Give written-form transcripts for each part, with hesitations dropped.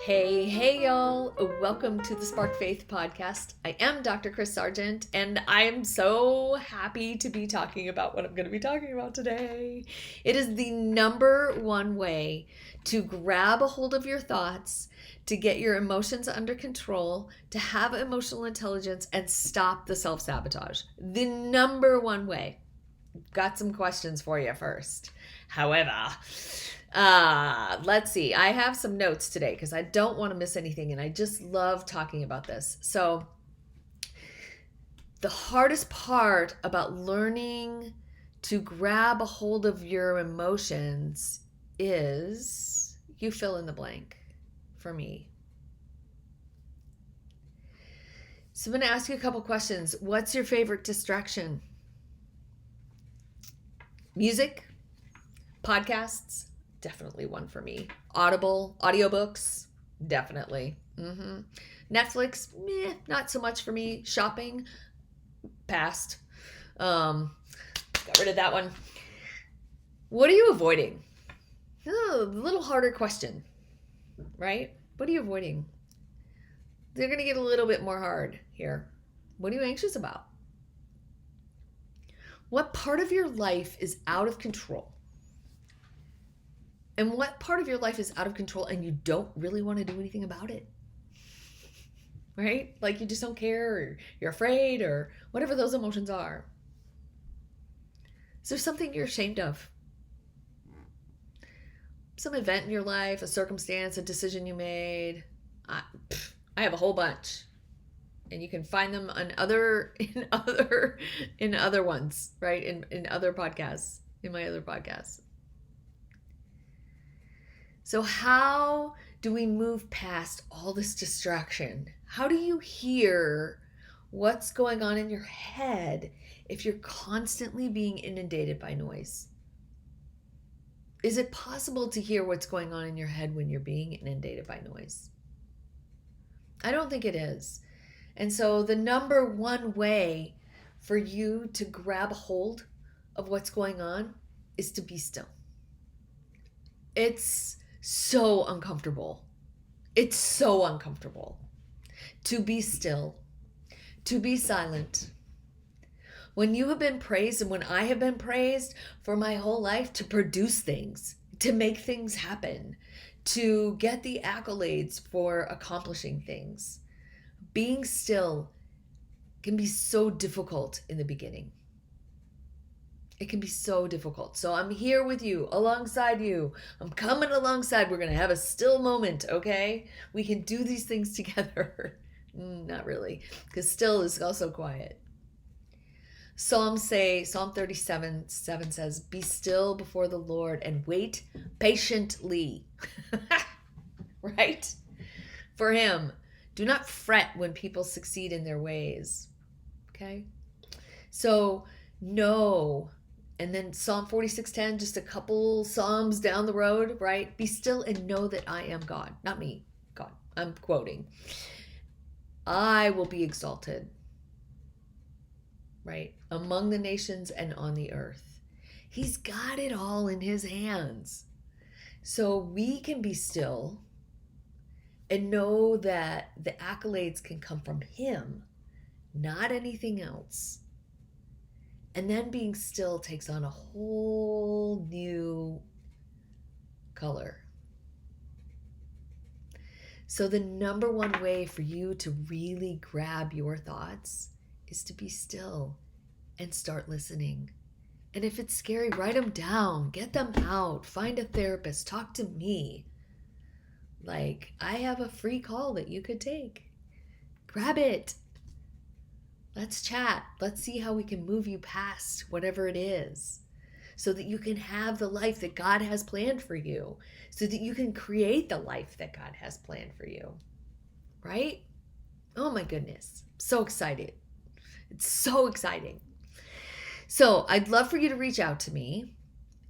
Hey, y'all. Welcome to the Spark Faith podcast. I am Dr. Chris Sargent, and I am so happy to be talking about what I'm going to be talking about today. It is the number one way to grab a hold of your thoughts, to get your emotions under control, to have emotional intelligence, and stop the self-sabotage. The number one way. Got some questions for you first. However, let's see. I have some notes today because I don't want to miss anything, and I just love talking about this. So, the hardest part about learning to grab a hold of your emotions is you fill in the blank for me. So, I'm going to ask you a couple questions. What's your favorite distraction? Music? Podcasts? Definitely one for me. Audible, audiobooks, definitely. Netflix, not so much for me. Shopping, passed. Got rid of that one. What are you avoiding? Oh, a little harder question, right? What are you avoiding? They're going to get a little bit more hard here. What are you anxious about? What part of your life is out of control? And what part of your life is out of control and you don't really want to do anything about it? Right? Like you just don't care, or you're afraid, or whatever those emotions are. Is there something you're ashamed of? Some event in your life, a circumstance, a decision you made? I have a whole bunch. And you can find them on other ones, right? In other podcasts, in my other podcasts. So how do we move past all this distraction? How do you hear what's going on in your head if you're constantly being inundated by noise? Is it possible to hear what's going on in your head when you're being inundated by noise? I don't think it is. And so the number one way for you to grab a hold of what's going on is to be still. It's so uncomfortable. It's so uncomfortable to be still, to be silent. When you have been praised and when I have been praised for my whole life to produce things, to make things happen, to get the accolades for accomplishing things, being still can be so difficult in the beginning. It can be so difficult. So I'm here with you, alongside you. I'm coming alongside. We're going to have a still moment, okay? We can do these things together. Not really, because still is also quiet. Psalm 37:7 says, "Be still before the Lord and wait patiently." Right? For him. Do not fret when people succeed in their ways. Okay? So know. And then Psalm 46:10, just a couple Psalms down the road, right? Be still and know that I am God. Not me, God. I'm quoting. I will be exalted, right? Among the nations and on the earth. He's got it all in his hands. So we can be still and know that the accolades can come from him, not anything else. And then being still takes on a whole new color. So the number one way for you to really grab your thoughts is to be still and start listening. And if it's scary, write them down, get them out, find a therapist, talk to me. Like, I have a free call that you could take. Grab it. Let's chat. Let's see how we can move you past whatever it is so that you can have the life that God has planned for you, so that you can create the life that God has planned for you, right? Oh my goodness. So excited. It's so exciting. So I'd love for you to reach out to me.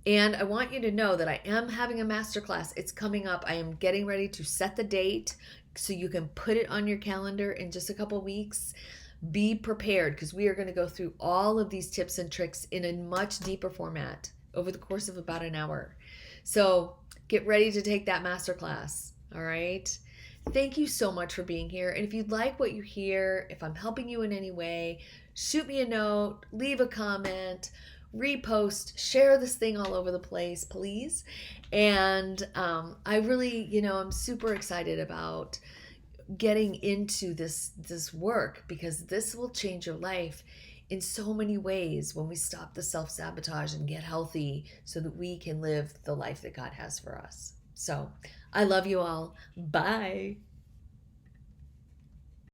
And I want you to know that I am having a masterclass. It's coming up. I am getting ready to set the date so you can put it on your calendar in just a couple weeks. Be prepared because we are going to go through all of these tips and tricks in a much deeper format over the course of about an hour. So get ready to take that masterclass. All right. Thank you so much for being here. And if you'd like what you hear, if I'm helping you in any way, shoot me a note, leave a comment, repost, share this thing all over the place, please. And I really, I'm super excited about getting into this work, because this will change your life in so many ways when we stop the self-sabotage and get healthy so that we can live the life that God has for us. So I love you all. Bye.